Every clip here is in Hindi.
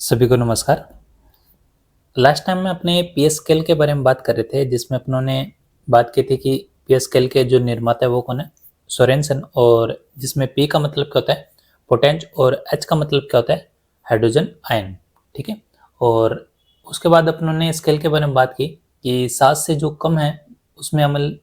सभी को नमस्कार। लास्ट टाइम में अपने पीएस स्केल के बारे में बात कर रहे थे, जिसमें अपनों ने बात की थी कि पीएस स्केल के जो निर्माता है वो कौन है, सोरेनसन। और जिसमें पी का मतलब क्या होता है, पोटेंज, और एच का मतलब क्या होता है, हाइड्रोजन आयन। ठीक है। और उसके बाद अपनों ने स्केल के बारे में बात की कि 7 से जो कम है उसमें अमल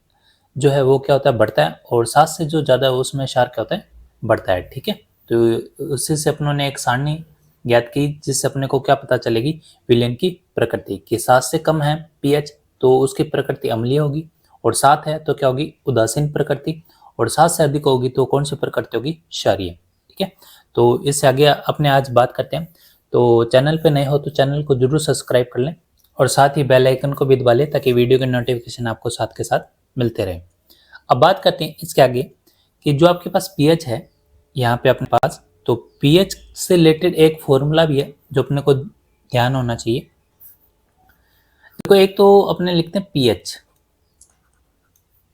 जो है वो क्या होता है, बढ़ता है, और 7 से जो ज़्यादा है उसमें क्षार क्या होता है, बढ़ता है। ठीक है। तो उसी से अपनों ने एक सारणी ज्ञात की जिससे अपने को क्या पता चलेगी, विलयन की प्रकृति। कि 7 से कम है पीएच तो उसकी प्रकृति अम्लीय होगी, और 7 है तो क्या होगी, उदासीन प्रकृति, और 7 से अधिक होगी तो कौन सी प्रकृति होगी, क्षारीय। ठीक है। तो इससे आगे अपने आज बात करते हैं। तो चैनल पे नए हो तो चैनल को जरूर सब्सक्राइब कर लें, और साथ ही बेल आइकन को भी दबा लें ताकि वीडियो के नोटिफिकेशन आपको साथ के साथ मिलते रहे। अब बात करते हैं इसके आगे कि जो आपके पास पीएच है यहाँ पे अपने पास, तो पीएच से रिलेटेड एक फॉर्मूला भी है जो अपने को ध्यान होना चाहिए। देखो, एक तो अपने लिखते हैं पीएच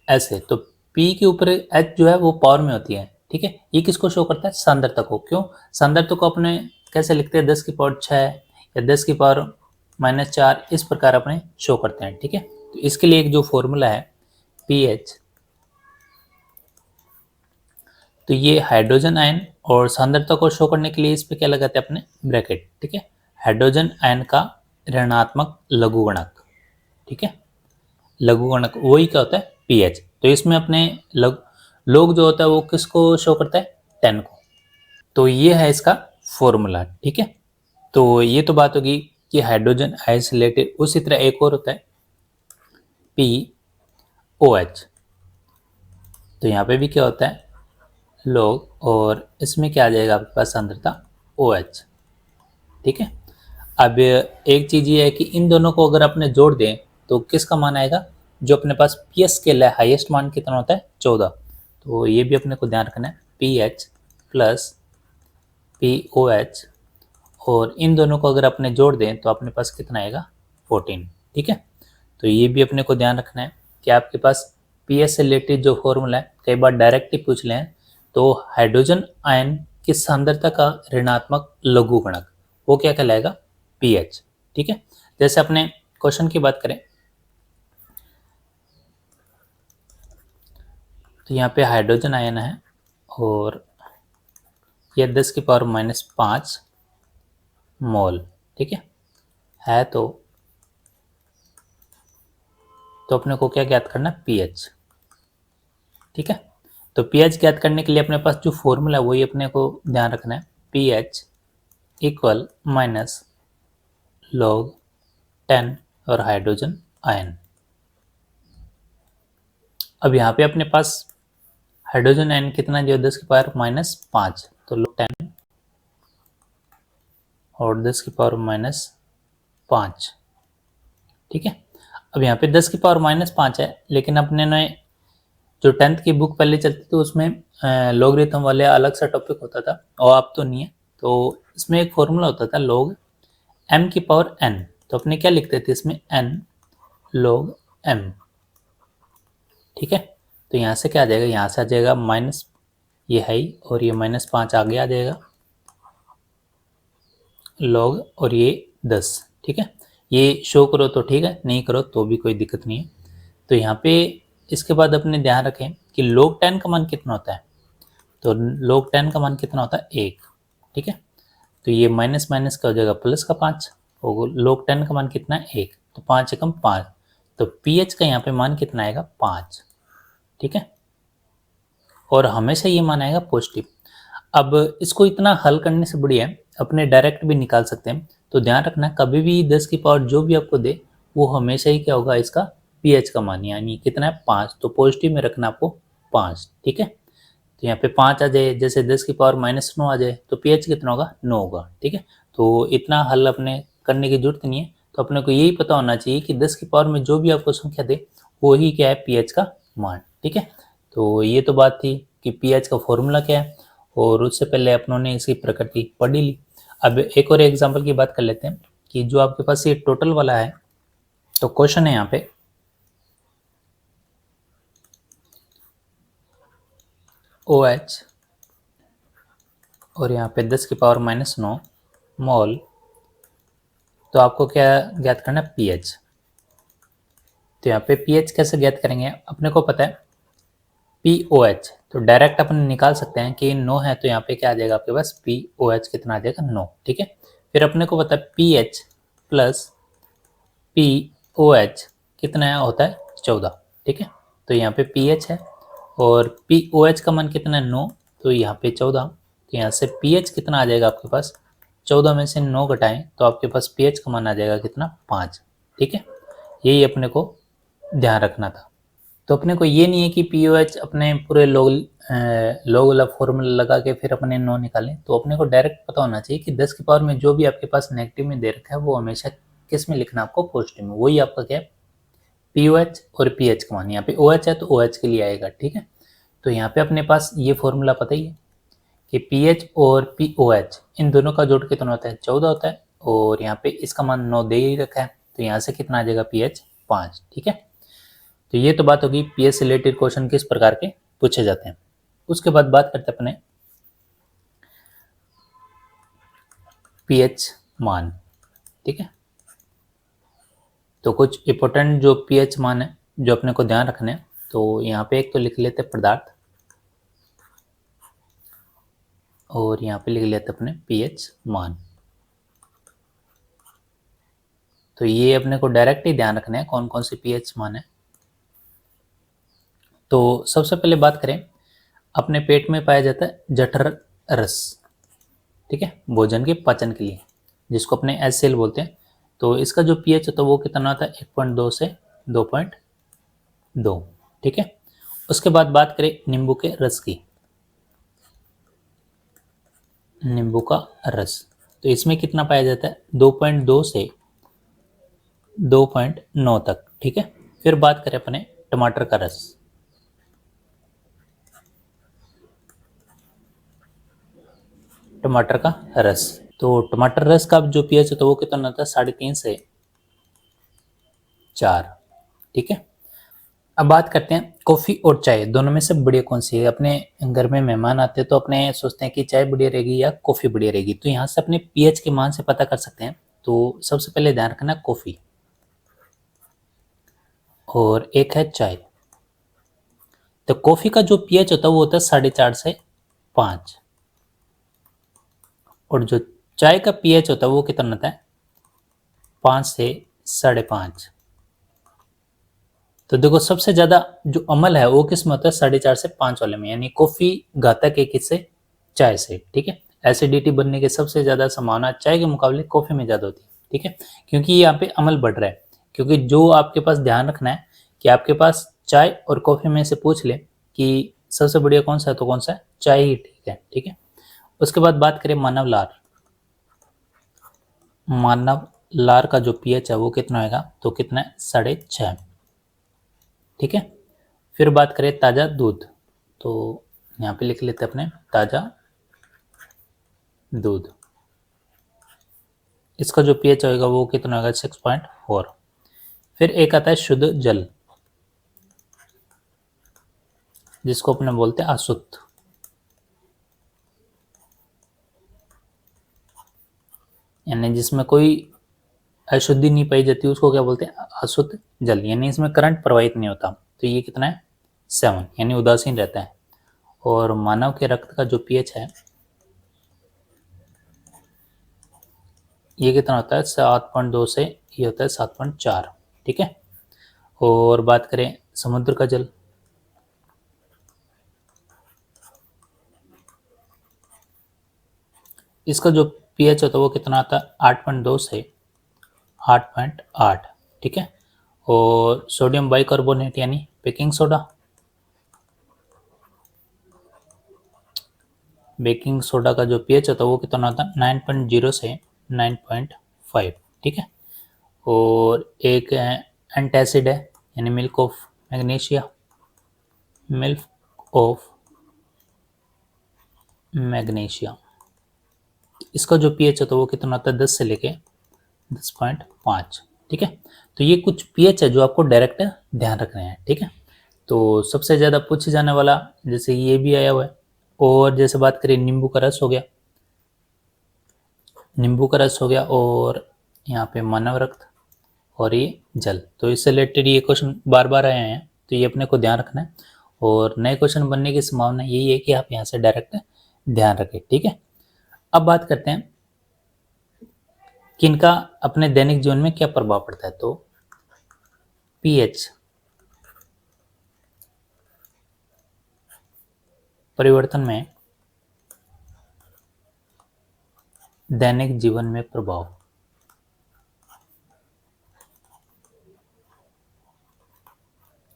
ऐसे, तो पी के ऊपर एच जो है वो पावर में होती है। ठीक है। ये किसको शो करता है, सांद्रता को। क्यों, सांद्रता को अपने कैसे लिखते हैं, 10 की पावर 6 या 10 की पावर -4, इस प्रकार अपने शो करते हैं। ठीक है। तो इसके लिए एक जो फॉर्मूला है पीएच, तो ये हाइड्रोजन आयन, और सांद्रता को शो करने के लिए इस पे क्या लगाते हैं अपने, ब्रैकेट। ठीक है। हाइड्रोजन आयन का ऋणात्मक लघुगणक। ठीक है। लघुगणक वही क्या होता है, पीएच। तो इसमें अपने लोग जो होता है वो किसको शो करता है, 10 को। तो ये है इसका फॉर्मूला। ठीक है। तो ये तो बात होगी कि हाइड्रोजन आयन से रिलेटेड। उसी तरह एक और होता है पी ओ एच। तो यहाँ पे भी क्या होता है, लोग, और इसमें क्या आ जाएगा आपके पास, सांद्रता ओ एच। ठीक है। अब एक चीज ये है कि इन दोनों को अगर अपने जोड़ दें तो किसका मान आएगा, जो अपने पास पी एच स्केल है, हाईएस्ट मान कितना होता है, 14। तो ये भी अपने को ध्यान रखना है, P H plus P O H, और इन दोनों को अगर अपने जोड़ दें तो अपने पास कितना आएगा, 14। ठीक है। तो ये भी अपने को ध्यान रखना है कि आपके पास पी एच से रिलेटेड जो फॉर्मूला है, कई बार डायरेक्ट ही पूछ लें, तो हाइड्रोजन आयन की सांद्रता का ऋणात्मक लघुगणक वो क्या कहलाएगा, पीएच। ठीक है। जैसे अपने क्वेश्चन की बात करें तो यहाँ पे हाइड्रोजन आयन है, और यह 10 की पावर -5 मोल। ठीक है तो अपने को क्या ज्ञात करना है, पीएच। ठीक है। तो पीएच ज्ञात करने के लिए अपने पास जो फॉर्मूला है वही अपने को ध्यान रखना है, पीएच इक्वल माइनस लॉग 10 और हाइड्रोजन आयन। अब यहाँ पे अपने पास हाइड्रोजन आयन कितना जो 10 की पावर -5, तो लॉग 10 और 10 की पावर -5। ठीक है। अब यहाँ पे 10 की पावर -5 है, लेकिन अपने ने जो 10th की बुक पहले चलती थी उसमें लॉगरिथम वाले अलग सा टॉपिक होता था, और अब तो नहीं है। तो इसमें एक फॉर्मूला होता था लॉग m की पावर n। तो अपने क्या लिखते थे इसमें, n log m। ठीक है। तो यहाँ से क्या आ जाएगा, यहाँ से आ जाएगा माइनस, ये है ही, और ये -5 आगे आ जाएगा log, और ये 10। ठीक है। ये शो करो तो ठीक है, नहीं करो तो भी कोई दिक्कत नहीं है। तो यहाँ पे इसके बाद अपने ध्यान रखें कि log 10 का मान कितना होता है, तो log 10 का मान कितना होता है, 1। ठीक है। तो ये माइनस माइनस का हो जाएगा प्लस का 5, और log 10 का मान कितना है, 1। तो 5 एकम 5, तो पीएच का यहाँ पे मान कितना आएगा, 5। ठीक है। और हमेशा ये मान आएगा पॉजिटिव। अब इसको इतना हल करने से बढ़िया है अपने डायरेक्ट भी निकाल सकते हैं। तो ध्यान रखना, कभी भी 10 की पावर जो भी आपको दे वो हमेशा ही क्या होगा, इसका पीएच का मान, यानी कितना है, 5। तो पॉजिटिव में रखना आपको 5। ठीक है। तो यहाँ पे 5 आ जाए, जैसे 10 की पावर -9 आ जाए तो पीएच कितना होगा, 9 होगा। ठीक है। तो इतना हल अपने करने की जरूरत नहीं है। तो अपने को यही पता होना चाहिए कि 10 की पावर में जो भी आपको संख्या दे वो ही क्या है, पीएच का मान। ठीक है। तो ये तो बात थी कि पीएच का फॉर्मूला क्या है, और उससे पहले अपनों ने इसकी प्रकृति पढ़ ली। अब एक और एग्जाम्पल की बात कर लेते हैं कि जो आपके पास ये टोटल वाला है, तो क्वेश्चन है यहाँ पे OH, और यहाँ पे 10 की पावर -9 मोल तो आपको क्या ज्ञात करना है, पीएच। तो यहाँ पे पीएच कैसे ज्ञात करेंगे, अपने को पता है POH, तो डायरेक्ट अपन निकाल सकते हैं कि 9 है, तो यहाँ पे क्या आ जाएगा आपके पास, POH कितना आ जाएगा, 9। ठीक है, फिर अपने को पता है PH प्लस POH कितना होता है, 14। ठीक है, तो यहाँ पे PH है और POH का मान कितना है, 9, तो यहाँ पे 14। तो यहाँ से PH कितना आ जाएगा आपके पास, 14 में से 9 घटाएं तो आपके पास PH का मान आ जाएगा कितना, 5। ठीक है, यही अपने को ध्यान रखना था। तो अपने को ये नहीं है कि POH अपने पूरे लोग वाला फॉर्मूला लगा के फिर अपने 9 निकालें, तो अपने को डायरेक्ट पता होना चाहिए कि 10 की पावर में जो भी आपके पास नेगेटिव में दे रखा है वो हमेशा किस में लिखना है, आपको पॉजिटिव में। वही आपका क्या है, POH और PH का मान। यहाँ पे OH है तो OH के लिए आएगा। ठीक है, तो यहाँ पे अपने पास ये फॉर्मूला पता ही है कि PH और POH इन दोनों का जोड़ कितना होता है, 14 होता है, और यहाँ पे इसका मान 9 दे ही रखा है, तो यहाँ से कितना आ जाएगा, PH 5। ठीक है, तो ये तो बात होगी पीएच से रिलेटेड क्वेश्चन किस प्रकार के पूछे जाते हैं। उसके बाद बात करते हैं अपने पीएच मान। ठीक है, तो कुछ इंपॉर्टेंट जो पीएच मान है जो अपने को ध्यान रखना है, तो यहाँ पे एक तो लिख लेते हैं पदार्थ, और यहाँ पे लिख लेते अपने पीएच मान। तो ये अपने को डायरेक्ट ही ध्यान रखना है कौन कौन से पीएच मान है। तो सबसे पहले बात करें, अपने पेट में पाया जाता है जठर रस। ठीक है, भोजन के पाचन के लिए, जिसको अपने HCl बोलते हैं। तो इसका जो पीएच होता है वो कितना आता है, 1.2 से 2.2। ठीक है, उसके बाद बात करें नींबू के रस की, नींबू का रस, तो इसमें कितना पाया जाता है, 2.2 से 2.9 तक। ठीक है, फिर बात करें अपने टमाटर का रस, टमाटर का रस, तो टमाटर रस का जो पीएच होता है वो कितना होता है, 3.5 से 4। ठीक है, अब बात करते हैं कॉफ़ी और चाय दोनों में से बढ़िया कौन सी है। अपने घर में मेहमान आते हैं तो अपने सोचते हैं कि चाय बढ़िया रहेगी या कॉफ़ी बढ़िया रहेगी, तो यहाँ से अपने पीएच के मान से पता कर सकते हैं। तो सबसे पहले ध्यान रखना कॉफ़ी, और एक है चाय। तो कॉफ़ी का जो पीएच होता है वो होता है 4.5 से 5, और जो चाय का पीएच होता है वो कितना होता है, 5 से 5.5। तो देखो सबसे ज्यादा जो अमल है वो किस में होता है, 4.5 से 5 वाले में, यानी कॉफी घातक है किससे, चाय से। ठीक है, एसिडिटी बनने की सबसे ज्यादा संभावना चाय के मुकाबले कॉफी में ज्यादा होती है। ठीक है, क्योंकि यहाँ पे अमल बढ़ रहा है। क्योंकि जो आपके पास ध्यान रखना है कि आपके पास चाय और कॉफी में से पूछ ले कि सबसे बढ़िया कौन सा है, तो कौन सा है, चाय ही ठीक है। ठीक है, उसके बाद बात करें मानव लार, मानव लार का जो पीएच है वो कितना होगा, तो कितना है, 6.5। ठीक है, फिर बात करें ताज़ा दूध, तो यहाँ पे लिख लेते हैं अपने ताज़ा दूध, इसका जो पीएच होगा वो कितना होगा, 6.4। फिर एक आता है शुद्ध जल, जिसको अपने बोलते हैं अशुद्ध, यानी जिसमें कोई अशुद्धि नहीं पाई जाती उसको क्या बोलते हैं, अशुद्ध जल, यानी इसमें करंट प्रवाहित नहीं होता। तो ये कितना है, 7, यानी उदासीन रहता है। और मानव के रक्त का जो पीएच है ये कितना होता है, 7.2 से ये होता है 7.4। ठीक है, और बात करें समुद्र का जल, इसका जो पीएच होता है वो कितना आता है, 8.2 से 8.8। ठीक है, और सोडियम बाइकार्बोनेट यानी बेकिंग सोडा, बेकिंग सोडा का जो पीएच होता है वो कितना होता है, 9.0 से 9.5। ठीक है, और एक एंटासिड है यानी milk of magnesia, milk of magnesia, इसका जो पीएच होता है वो कितना होता है, 10 से लेके 10.5। ठीक है, तो ये कुछ पीएच है जो आपको डायरेक्ट ध्यान रखने हैं। ठीक है, तो सबसे ज़्यादा पूछे जाने वाला जैसे ये भी आया हुआ है, और जैसे बात करें नींबू का रस हो गया, नींबू का रस हो गया, और यहाँ पे मानव रक्त और ये जल। तो इससे रिलेटेड ये क्वेश्चन बार बार आए हैं, तो ये अपने को ध्यान रखना है। और नए क्वेश्चन बनने की संभावना यही है कि आप यहाँ से डायरेक्ट ध्यान रखें, ठीक है। अब बात करते हैं कि इनका अपने दैनिक जीवन में क्या प्रभाव पड़ता है। तो पीएच परिवर्तन में दैनिक जीवन में प्रभाव,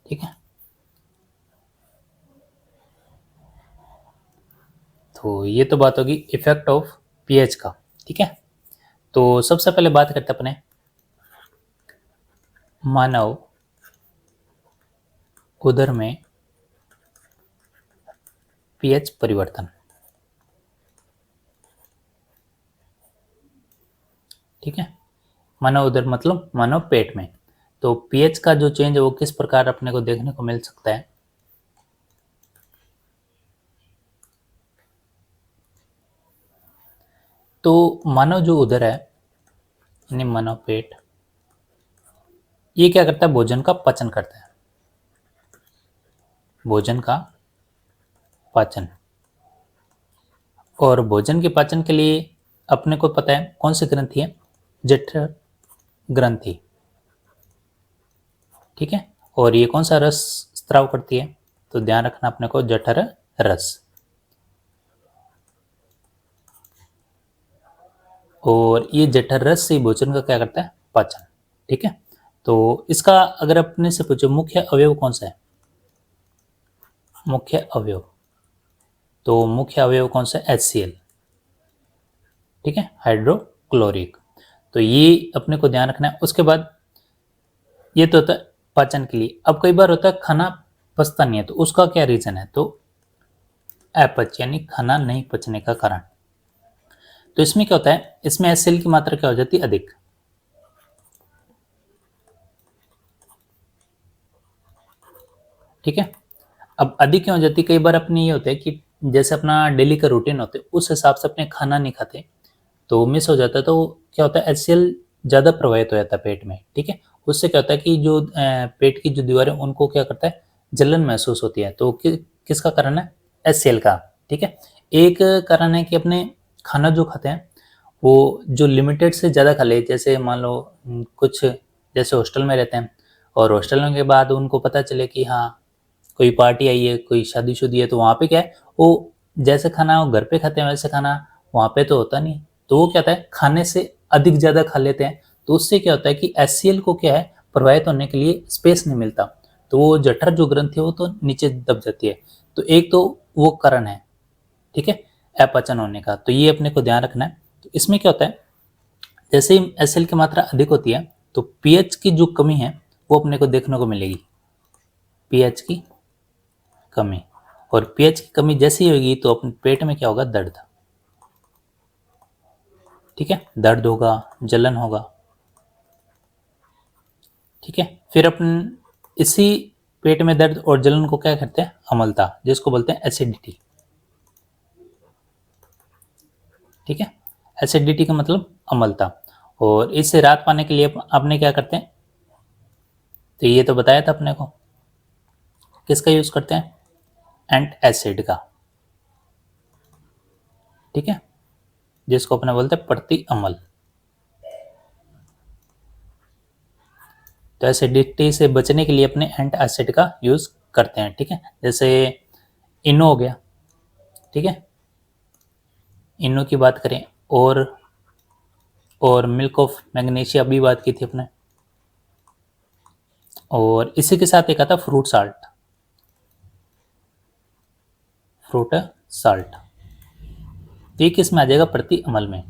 ठीक है। तो ये तो बात होगी इफेक्ट ऑफ पीएच का, ठीक है। तो सबसे पहले बात करते हैं अपने मानव उदर में पीएच परिवर्तन, ठीक है। मानव उदर मतलब मानव पेट में। तो पीएच का जो चेंज है वो किस प्रकार अपने को देखने को मिल सकता है। तो मानव जो उदर है यानी मानव पेट, ये क्या करता है, भोजन का पाचन करता है। भोजन का पाचन, और भोजन के पाचन के लिए अपने को पता है कौन सी ग्रंथि है, जठर ग्रंथि, ठीक है। और ये कौन सा रस स्त्राव करती है, तो ध्यान रखना अपने को जठर रस। और ये जठर रस से भोजन का क्या करता है, पाचन, ठीक है। तो इसका अगर अपने से पूछो मुख्य अवयव कौन सा है, मुख्य अवयव, तो मुख्य अवयव कौन सा है, HCl, ठीक है, हाइड्रोक्लोरिक। तो ये अपने को ध्यान रखना है। उसके बाद ये तो होता है पाचन के लिए। अब कई बार होता है खाना पचता नहीं है, तो उसका क्या रीजन है, तो अपच यानी खाना नहीं पचने का कारण। तो इसमें क्या होता है, इसमें HCl की मात्रा क्या हो जाती है, अधिक, ठीक है। अब अधिक क्यों हो जाती है, कई बार अपनी ये होता है कि जैसे अपना डेली का रूटीन होता है उस हिसाब से अपने खाना नहीं खाते, तो मिस हो जाता है। तो क्या होता है, HCl ज़्यादा प्रभावित हो जाता है पेट में, ठीक है। उससे क्या होता है कि जो पेट की जो दीवारें उनको क्या करता है, जलन महसूस होती है। तो किसका कारण है, HCl का, ठीक है। एक कारण है कि अपने खाना जो खाते हैं वो जो लिमिटेड से ज़्यादा खा ले। जैसे मान लो कुछ जैसे हॉस्टल में रहते हैं और हॉस्टल में के बाद उनको पता चले कि हाँ कोई पार्टी आई है, कोई शादी-शुदी है, तो वहाँ पे क्या है, वो जैसे खाना वो घर पे खाते हैं वैसे खाना वहाँ पे तो होता नहीं। तो वो क्या होता है, खाने से अधिक ज़्यादा खा लेते हैं। तो उससे क्या होता है कि HCl को क्या है, प्रवाहित होने के लिए स्पेस नहीं मिलता। तो वो जठर जो ग्रंथि है वो तो नीचे दब जाती है। तो एक तो वो कारण है, ठीक है, अपचन होने का। तो ये अपने को ध्यान रखना है। तो इसमें क्या होता है, जैसे ही HCl की मात्रा अधिक होती है तो पीएच की जो कमी है वो अपने को देखने को मिलेगी, पीएच की कमी। और पीएच की कमी जैसे ही होगी तो अपने पेट में क्या होगा, दर्द, ठीक है, दर्द होगा, जलन होगा, ठीक है। फिर अपन इसी पेट में दर्द और जलन को क्या करते हैं, अम्लता, जिसको बोलते हैं एसिडिटी, ठीक है। एसिडिटी का मतलब अम्लता। और इससे राहत पाने के लिए अपने क्या करते हैं, तो ये तो बताया था अपने को, किसका यूज करते हैं, एंट एसिड का, ठीक है, जिसको अपने बोलते हैं प्रति अम्ल। तो एसिडिटी से बचने के लिए अपने एंट एसिड का यूज करते हैं, ठीक है। जैसे इनो हो गया, ठीक है, इनो की बात करें, और मिल्क ऑफ मैग्नीशिया भी बात की थी अपने। और इसी के साथ एक आता फ्रूट साल्ट, फ्रूट साल्ट, तो ये किस में आ जाएगा, प्रति अमल में।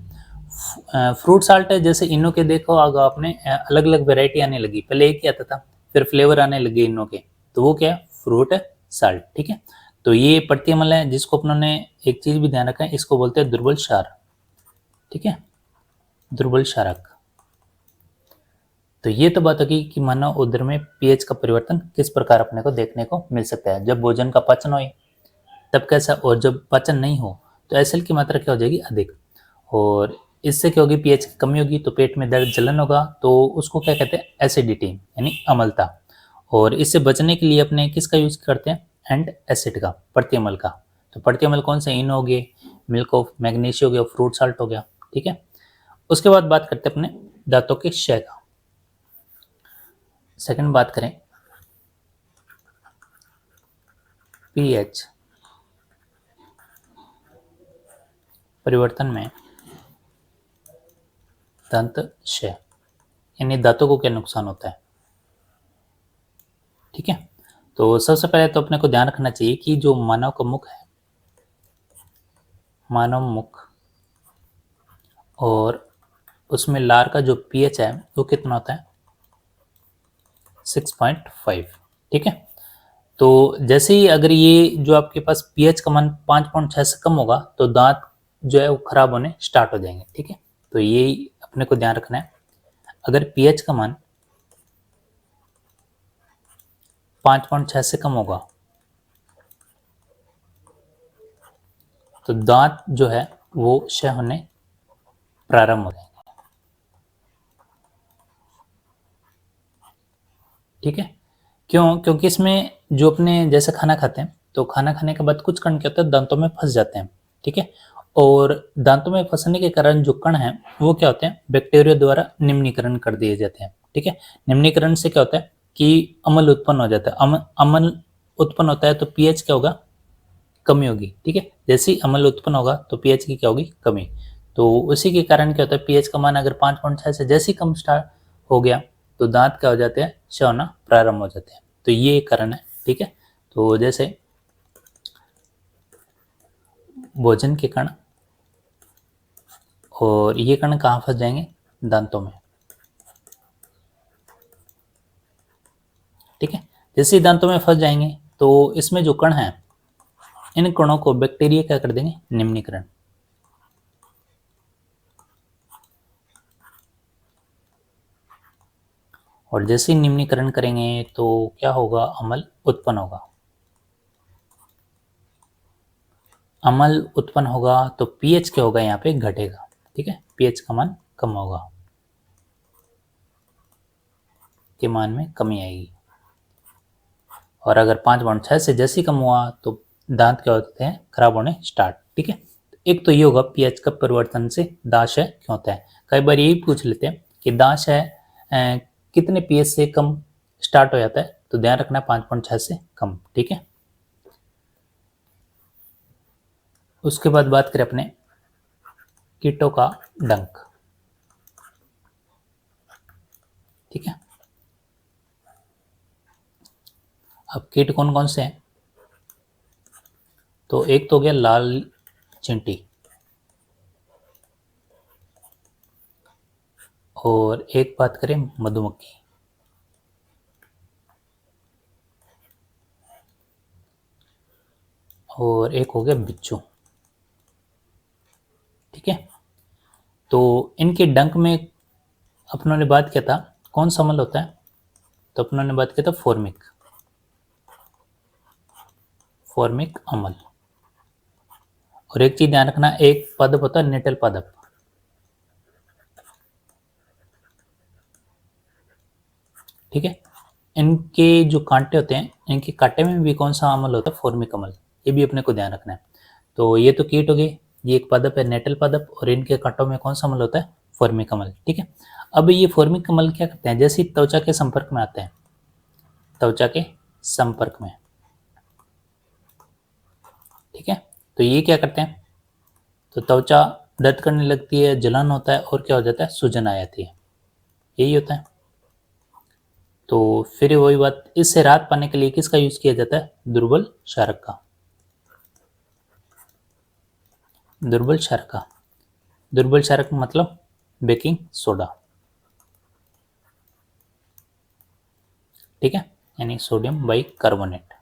फ्रूट साल्ट है, जैसे इनो के देखो आगे आपने अलग अलग वेराइटी आने लगी, पहले एक ही आता था, फिर फ्लेवर आने लगे इनो के, तो वो क्या है, फ्रूट साल्ट, ठीक है। तो ये प्रति अमल है, जिसको अपनों ने एक चीज भी ध्यान रखा है, इसको बोलते हैं दुर्बल क्षार, ठीक है, दुर्बल क्षारक। तो ये तो बात होगी कि मानव उदर में पीएच का परिवर्तन किस प्रकार अपने को देखने को मिल सकता है। जब भोजन का पाचन हो तब कैसा, और जब पाचन नहीं हो तो एसिड की मात्रा क्या हो जाएगी, अधिक। और इससे क्या होगी, पीएच की कमी होगी तो पेट में दर्द जलन होगा, तो उसको क्या कहते हैं, एसिडिटी यानी अम्लता। और इससे बचने के लिए अपने किसका यूज करते हैं, एंड एसिड का, प्रति अम्ल का। तो प्रति अम्ल कौन से, इन हो गए, मिल्क ऑफ मैग्नीशिया हो गया, फ्रूट साल्ट हो गया, ठीक है। उसके बाद बात करते हैं अपने दांतों के क्षय का। सेकंड बात करें पीएच परिवर्तन में दंत क्षय यानी दांतों को क्या नुकसान होता है, ठीक है। तो सबसे पहले तो अपने को ध्यान रखना चाहिए कि जो मानव का मुख है, मानव मुख, और उसमें लार का जो पीएच है वो कितना होता है, 6.5, ठीक है। तो जैसे ही अगर ये जो आपके पास पीएच का मान 5.6 से कम होगा तो दांत जो है वो खराब होने स्टार्ट हो जाएंगे, ठीक है। तो ये अपने को ध्यान रखना है, अगर पीएच का मान 5.6 से कम होगा तो दांत जो है वो क्षय होने प्रारंभ हो जाएंगे, ठीक है। क्यों, क्योंकि इसमें जो अपने जैसे खाना खाते हैं तो खाना खाने के बाद कुछ कण क्या होता है, दांतों में फंस जाते हैं, ठीक है। और दांतों में फंसने के कारण जो कण हैं वो क्या होते हैं, बैक्टीरिया द्वारा निम्नीकरण कर दिए जाते हैं, ठीक है। निम्नीकरण से क्या होता है कि अम्ल उत्पन्न हो जाता है, अम्ल उत्पन्न होता है तो पीएच क्या होगा, कमी होगी, ठीक है। जैसे ही अम्ल उत्पन्न होगा तो पीएच की क्या होगी, कमी। तो उसी के कारण क्या होता है, पीएच का मान अगर 5.6 से जैसे ही कम स्टार्ट हो गया तो दांत क्या हो जाते हैं, क्षय होना प्रारंभ हो जाते हैं। तो ये एक कारण है, ठीक है। तो जैसे भोजन के कण, और ये कण कहाँ फंस जाएंगे, दांतों में, ठीक है। जैसे ही दांतों में फंस जाएंगे तो इसमें जो कण है, इन कणों को बैक्टीरिया क्या कर देंगे, निम्नीकरण। और जैसे ही निम्नीकरण करेंगे तो क्या होगा, अम्ल उत्पन्न होगा। अम्ल उत्पन्न होगा तो पीएच क्या होगा, यहाँ पे घटेगा, ठीक है। पीएच का मान कम होगा, के मान में कमी आएगी। और अगर 5.6 से जैसे ही कम हुआ तो दांत क्या होते हैं, खराब होने स्टार्ट, ठीक है। एक तो ये होगा पीएच का परिवर्तन से दांत क्षय क्यों होता है। कई बार यही पूछ लेते हैं कि दांत क्षय कितने पीएच से कम स्टार्ट हो जाता है, तो ध्यान रखना 5.6 से कम, ठीक है। उसके बाद बात करें अपने कीटों का डंक, ठीक है। अब कीट कौन कौन से हैं, तो एक तो हो गया लाल चींटी, और एक बात करें मधुमक्खी, और एक हो गया बिच्छू, ठीक है। तो इनके डंक में अपनों ने बात किया था कौन सा अम्ल होता है, तो अपनों ने बात किया था फॉर्मिक, फॉर्मिक अम्ल। और एक चीज ध्यान रखना, एक पादप होता है नेटल पादप, ठीक है। इनके जो कांटे होते हैं, इनके कांटे में भी कौन सा अम्ल होता है, फॉर्मिक अम्ल, ये भी अपने को ध्यान रखना है। तो ये तो कीट हो गए, ये एक पादप है नेटल पादप, और इनके कांटों में कौन सा अम्ल होता है, फॉर्मिक अम्ल, ठीक है। अब ये फॉर्मिक अम्ल क्या करते हैं, जैसे ही त्वचा के संपर्क में आते हैं, त्वचा के संपर्क में, ठीक है, तो ये क्या करते हैं, तो त्वचा दर्द करने लगती है, जलन होता है, और क्या हो जाता है, सूजन आ जाती है, यही होता है। तो फिर वही बात, इससे राहत पाने के लिए किसका यूज किया जाता है, दुर्बल क्षारक का, दुर्बल क्षारक का। दुर्बल क्षारक मतलब बेकिंग सोडा, ठीक है, यानी सोडियम बाइकार्बोनेट।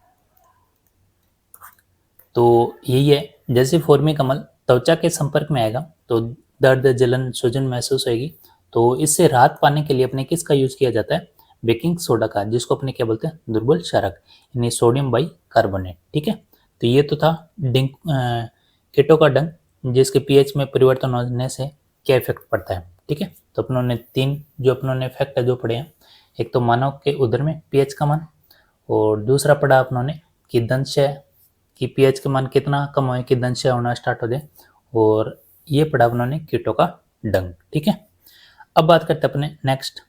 तो यही है, जैसे फॉर्मिक अम्ल त्वचा के संपर्क में आएगा तो दर्द, जलन, सूजन महसूस होगी। तो इससे राहत पाने के लिए अपने किसका यूज किया जाता है, बेकिंग सोडा का, जिसको अपने क्या बोलते हैं, दुर्बल क्षारक, यानी सोडियम बाइकार्बोनेट, ठीक है। तो ये तो था कीटों का डंक, जिसके पीएच में परिवर्तन होने से क्या इफेक्ट पड़ता है, ठीक है। तो अपनों ने 3 जो अपनों ने इफेक्ट है जो पढ़े हैं, एक तो मानव के उदर में पीएच का मान, और दूसरा पढ़ा अपनों ने कि दंशय कि पीएच का मान कितना कम हो कि दंशय होना स्टार्ट हो जाए, और ये पढ़ा अपनों ने कीटों का डंग, ठीक है। अब बात करते हैं अपने नेक्स्ट,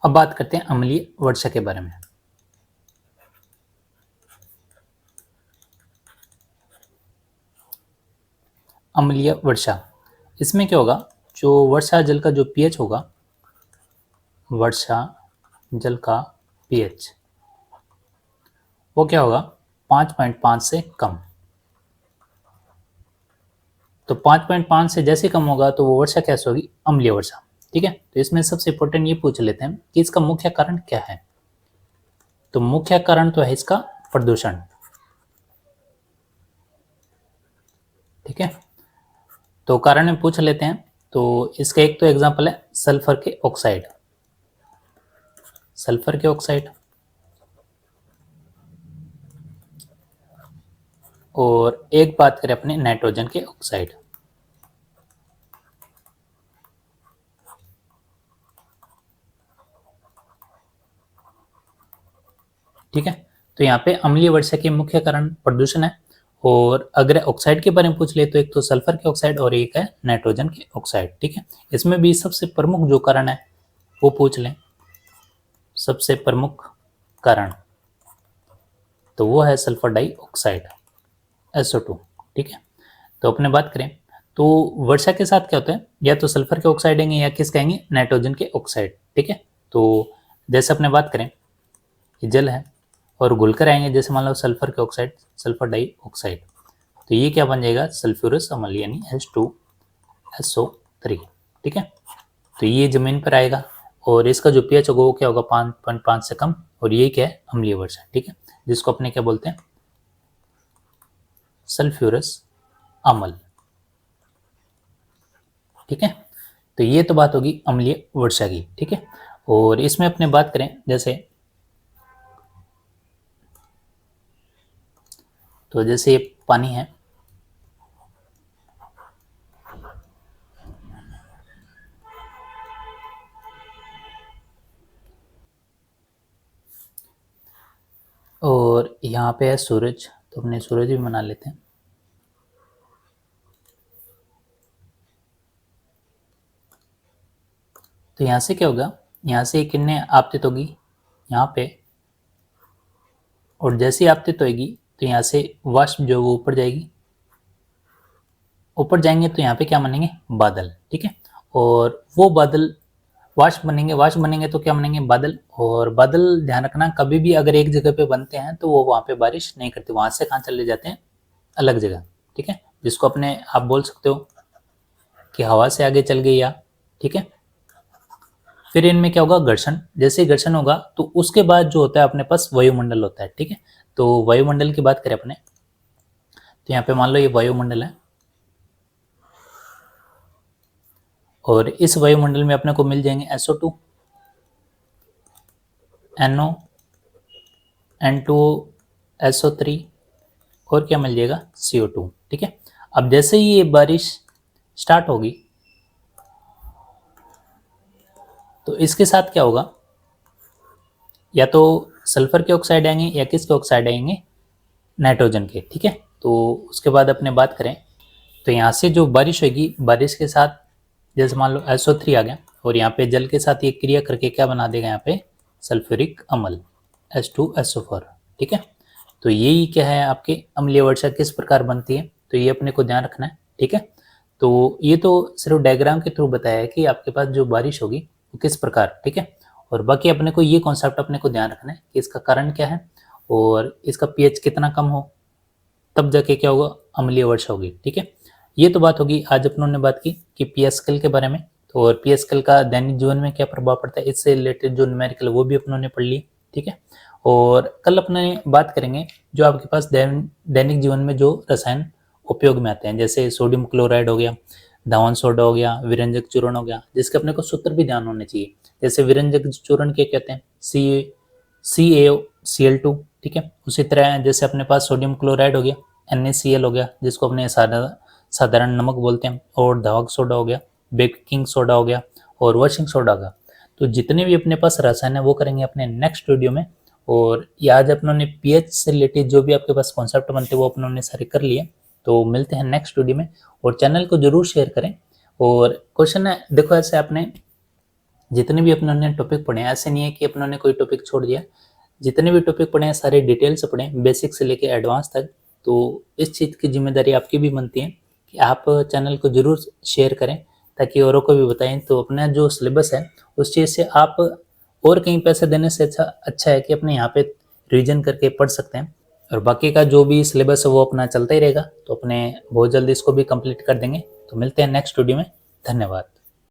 अब बात करते हैं अम्लीय वर्षा के बारे में। अम्लीय वर्षा, इसमें क्या होगा, जो वर्षा जल का जो पीएच होगा, वर्षा जल का पीएच वो क्या होगा, 5.5 से कम। तो 5.5 से जैसे कम होगा तो वो वर्षा कैसे होगी, अम्लीय वर्षा, ठीक है। तो इसमें सबसे इंपॉर्टेंट ये पूछ लेते हैं कि इसका मुख्य कारण क्या है। तो मुख्य कारण तो है इसका प्रदूषण, ठीक है। तो कारण में पूछ लेते हैं, तो इसका एक तो एग्जांपल है सल्फर के ऑक्साइड, सल्फर के ऑक्साइड, और एक बात करें अपने नाइट्रोजन के ऑक्साइड, ठीक है। तो यहाँ पे अम्लीय वर्षा के मुख्य कारण प्रदूषण है, और अगर ऑक्साइड के बारे में पूछ ले तो एक तो सल्फर के ऑक्साइड और एक है नाइट्रोजन के ऑक्साइड, ठीक है। इसमें भी सबसे प्रमुख जो कारण है वो पूछ लें, सबसे प्रमुख कारण तो वो है सल्फर डाइऑक्साइड SO2, ठीक है। तो अपने बात करें तो वर्षा के साथ क्या होता है, या तो सल्फर के ऑक्साइड आएंगे या किस कहेंगे, नाइट्रोजन के ऑक्साइड, ठीक है। तो जैसे अपने बात करें कि जल है और घुलकर आएंगे, जैसे मान लो सल्फर के ऑक्साइड, सल्फर डाइऑक्साइड, तो ये क्या बन जाएगा, सल्फ्यूरस अम्ल यानी H2SO3, ठीक है। तो ये जमीन पर आएगा और इसका जो पीएच होगा वो क्या होगा, 5.5 से कम, और ये क्या है, अम्लीय वर्षा, ठीक है, जिसको अपने क्या बोलते हैं, सल्फ्यूरस अम्ल, ठीक है। तो ये तो बात होगी अम्लीय वर्षा की, ठीक है। और इसमें अपने बात करें जैसे, तो जैसे ये पानी है, और यहाँ पे है सूरज, तो अपने सूरज भी बना लेते हैं। तो यहाँ से क्या होगा, यहाँ से किरणें आपतित होगी यहाँ पे, और जैसे ही आपतित होगी तो यहाँ से वाष्प जो वो ऊपर जाएगी, ऊपर जाएंगे तो यहाँ पे क्या बनेंगे, बादल, ठीक है। और वो बादल वाष्प बनेंगे, वाष्प बनेंगे तो क्या बनेंगे, बादल, और बादल ध्यान रखना कभी भी अगर एक जगह पे बनते हैं तो वो वहाँ पे बारिश नहीं करते, वहां से कहाँ चले जाते हैं, अलग जगह, ठीक है, जिसको अपने आप बोल सकते हो कि हवा से आगे चल गई या, ठीक है। फिर इनमें क्या होगा, घर्षण, जैसे घर्षण होगा तो उसके बाद जो होता है अपने पास वायुमंडल होता है, ठीक है। तो वायुमंडल की बात करें अपने, तो यहाँ पे मान लो ये वायुमंडल है, और इस वायुमंडल में अपने को मिल जाएंगे SO2, NO, N2O, SO3, और क्या मिल जाएगा, CO2, ठीक है। अब जैसे ही ये बारिश स्टार्ट होगी तो इसके साथ क्या होगा, या तो सल्फर के ऑक्साइड आएंगे या किसके ऑक्साइड आएंगे, नाइट्रोजन के, ठीक है। तो उसके बाद अपने बात करें तो यहाँ से जो बारिश होगी, बारिश के साथ जैसे मान लो SO3 आ गया, और यहाँ पे जल के साथ ये क्रिया करके क्या बना देगा, यहाँ पे सल्फ्यूरिक अम्ल H2SO4, ठीक है। तो यही क्या है आपके अम्लीय वर्षा किस प्रकार बनती है, तो ये अपने को ध्यान रखना है, ठीक है। तो ये तो सिर्फ डायग्राम के थ्रू बताया है कि आपके पास जो बारिश होगी वो किस प्रकार, ठीक है। और बाकी अपने को ये कॉन्सेप्ट अपने को ध्यान रखना है कि इसका कारण क्या है, और इसका पीएच कितना कम हो तब जाके क्या होगा, अम्लीय वर्षा होगी, ठीक है। ये तो बात होगी, आज अपनों ने बात की कि पीएच स्केल के बारे में, तो और पीएच स्केल का दैनिक जीवन में क्या प्रभाव पड़ता है, इससे रिलेटेड जो न्यूमेरिकल वो भी अपनों ने पढ़ ली, ठीक है। और कल अपने बात करेंगे जो आपके पास दैनिक जीवन में जो रसायन उपयोग में आते हैं, जैसे सोडियम क्लोराइड हो गया, धावन सोडा हो गया, विरंजक चूर्ण हो गया, जिसके अपने को सूत्र भी ध्यान होने चाहिए। जैसे विरंजक चूर्ण क्या कहते हैं, CaCl2, ठीक है। उसी तरह जैसे अपने पास सोडियम क्लोराइड हो गया NaCl हो गया, जिसको अपने साधारण नमक बोलते हैं, और धावक सोडा हो गया बेकिंग सोडा हो गया और वॉशिंग सोडा हो गया। तो जितने भी अपने पास रसायन है वो करेंगे अपने नेक्स्ट वीडियो में। और ये आज अपनों पीएच से रिलेटेड जो भी आपके पास कॉन्सेप्ट बनते हैं वो अपनों ने सारे कर लिए। तो मिलते हैं नेक्स्ट वीडियो में, और चैनल को जरूर शेयर करें। और क्वेश्चन है देखो, ऐसे आपने जितने भी अपनों ने टॉपिक पढ़े हैं, ऐसे नहीं है कि अपनों ने कोई टॉपिक छोड़ दिया, जितने भी टॉपिक पढ़े हैं सारे डिटेल से पढ़े, बेसिक से लेके एडवांस तक। तो इस चीज़ की जिम्मेदारी आपकी भी बनती है कि आप चैनल को जरूर शेयर करें ताकि औरों को भी बताएं। तो अपना जो सिलेबस है उस चीज़ से आप और कहीं पैसे देने से अच्छा है कि अपने यहाँ पे रिवीजन करके पढ़ सकते हैं। और बाकी का जो भी सिलेबस है वो अपना चलता ही रहेगा, तो अपने बहुत जल्दी इसको भी कंप्लीट कर देंगे। तो मिलते हैं नेक्स्ट वीडियो में। धन्यवाद।